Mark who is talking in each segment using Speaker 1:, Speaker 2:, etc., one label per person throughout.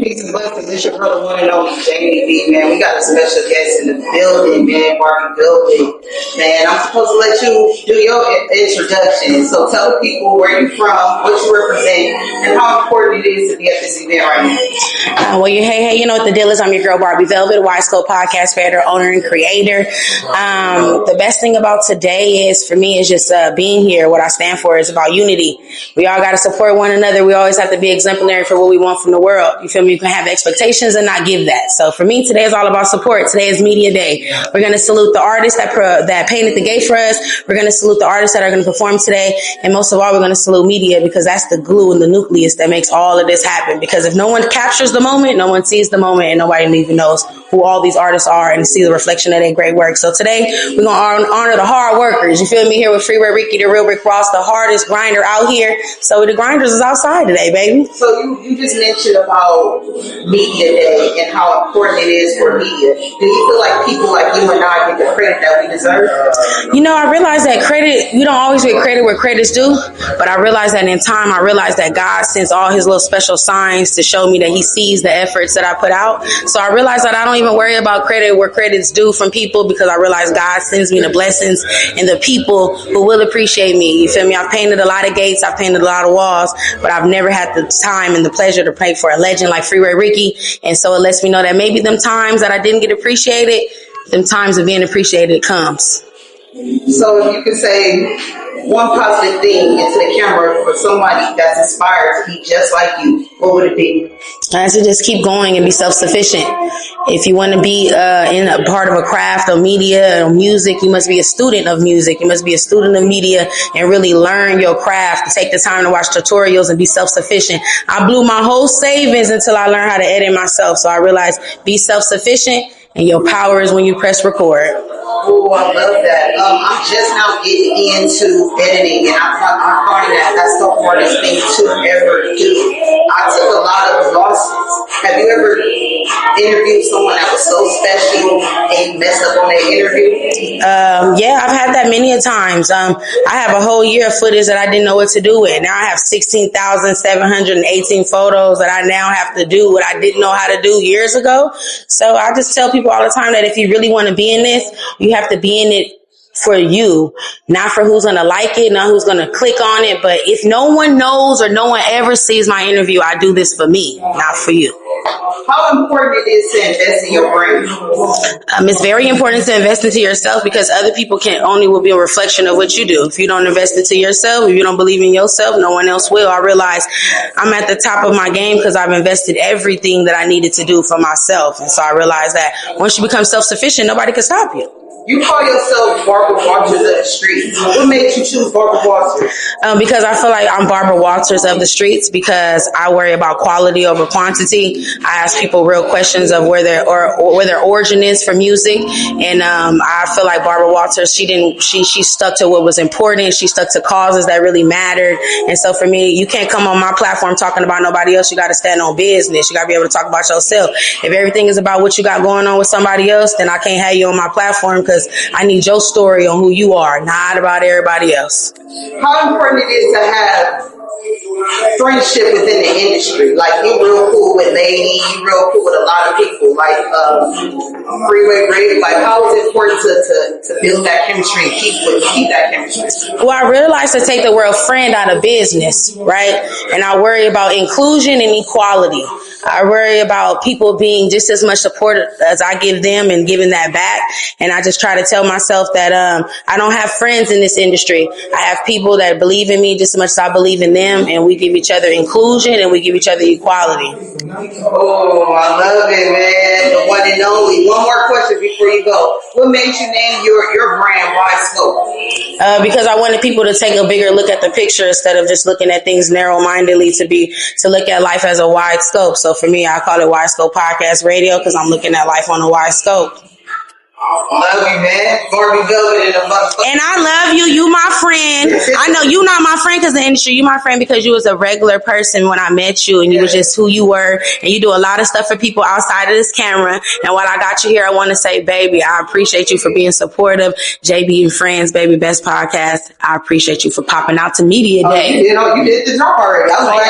Speaker 1: Peace and blessings. It's your brother, one and only JamiB, man. We got a special guest in the building, man. Barbie building. Man, I'm supposed to let you do your introduction. So tell the people where you're from, what you represent, and how important it is to be at this event right now.
Speaker 2: Hey, you know what the deal is. I'm your girl, Barbie Velvet, Wise Scope podcast creator, owner, and creator. The best thing about today is, for me, is just being here. What I stand for is about unity. We all got to support one another. We always have to be exemplary for what we want from the world. You feel me? You can have expectations and not give that. So for me, today is all about support. Today is Media Day. We're going to salute the artists that painted the gate for us. We're going to salute the artists that are going to perform today. And most of all, we're going to salute media, because that's the glue and the nucleus that makes all of this happen. Because if no one captures the moment, no one sees the moment, and nobody even knows who all these artists are and see the reflection of their great work. So today, we're going to honor the hard workers. You feel me? Here with Freeway Ricky, the real Rick Ross, the hardest grinder out here. So the grinders is outside today, baby.
Speaker 1: So you just mentioned about Media Day and how important it is for media. Do you feel like people like you and I get the credit that we deserve?
Speaker 2: You know, I realize that you don't always get credit where credit's due, but I realize that in time, I realize that God sends all his little special signs to show me that he sees the efforts that I put out. So I realize that I don't even worry about credit where credit's due from people, because I realize God sends me the blessings and the people who will appreciate me. You feel me? I've painted a lot of gates, I've painted a lot of walls, but I've never had the time and the pleasure to pray for a legend like Freeway Ricky. And so it lets me know that maybe them times that I didn't get appreciated, them times of being appreciated comes.
Speaker 1: So if you could say one positive thing into the camera for somebody that's inspired to be just like you, what would it be?
Speaker 2: I have to just keep going and be self-sufficient. If you want to be in a part of a craft of media or music, you must be a student of music. You must be a student of media and really learn your craft. Take the time to watch tutorials and be self-sufficient. I blew my whole savings until I learned how to edit myself. So I realized, be self-sufficient, and your power is when you press record.
Speaker 1: Oh, I love that. I'm just now getting into editing, and I'm finding that that's the hardest thing to ever do. I took a lot of losses. Have you ever interviewed someone that was so special and you messed up on that interview?
Speaker 2: Yeah, I've had that many a times. I have a whole year of footage that I didn't know what to do with. Now I have 16,718 photos that I now have to do what I didn't know how to do years ago. So I just tell people all the time that if you really want to be in this, you have to be in it for you, not for who's going to like it, not who's going to click on it. But if no one knows or no one ever sees my interview, I do this for me, not for you.
Speaker 1: How important it is to invest in your brand?
Speaker 2: It's very important to invest into yourself, because other people will be a reflection of what you do. If you don't invest into yourself, if you don't believe in yourself, no one else will. I realize I'm at the top of my game because I've invested everything that I needed to do for myself. And so I realized that once you become self-sufficient, nobody can stop you.
Speaker 1: You call yourself Barbara Walters of the streets. What made you choose Barbara Walters?
Speaker 2: Because I feel like I'm Barbara Walters of the streets, because I worry about quality over quantity. I ask people real questions of where their origin is for music, and I feel like Barbara Walters, she stuck to what was important. She stuck to causes that really mattered. And so for me, you can't come on my platform talking about nobody else. You got to stand on business. You got to be able to talk about yourself. If everything is about what you got going on with somebody else, then I can't have you on my platform, because I need your story on who you are, not about everybody else.
Speaker 1: How important it is to have friendship within the industry? Like, you real cool with Lady, you real cool with a lot of people, like Freeway Rick. Like, how is it important to build that chemistry and keep that chemistry?
Speaker 2: Well, I realize to take the word friend out of business, right? And I worry about inclusion and equality. I worry about people being just as much support as I give them and giving that back. And I just try to tell myself that I don't have friends in this industry. I have people that believe in me just as much as I believe in them, and we give each other inclusion and we give each other equality.
Speaker 1: Oh, I love it, man. The one and only. One more question before you go. What made you name your brand Wide Scope?
Speaker 2: Because I wanted people to take a bigger look at the picture instead of just looking at things narrow-mindedly, to look at life as a wide scope. So for me, I call it Wide Scope Podcast Radio, because I'm looking at life on a wide scope.
Speaker 1: Love you, man. Barbie Velvet in the motherfucker.
Speaker 2: And I love you. You my friend. I know you not my friend because the industry. You my friend because you was a regular person when I met you, and you was just who you were. And you do a lot of stuff for people outside of this camera. And while I got you here, I want to say, baby, I appreciate you for being supportive. JB and Friends, baby, best podcast. I appreciate you for popping out to Media Day.
Speaker 1: You did the job already. I was like,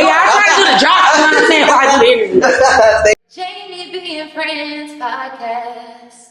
Speaker 2: I tried do the drop. You know what I'm saying? Before I do the interview.
Speaker 3: JamiB and Friends podcast.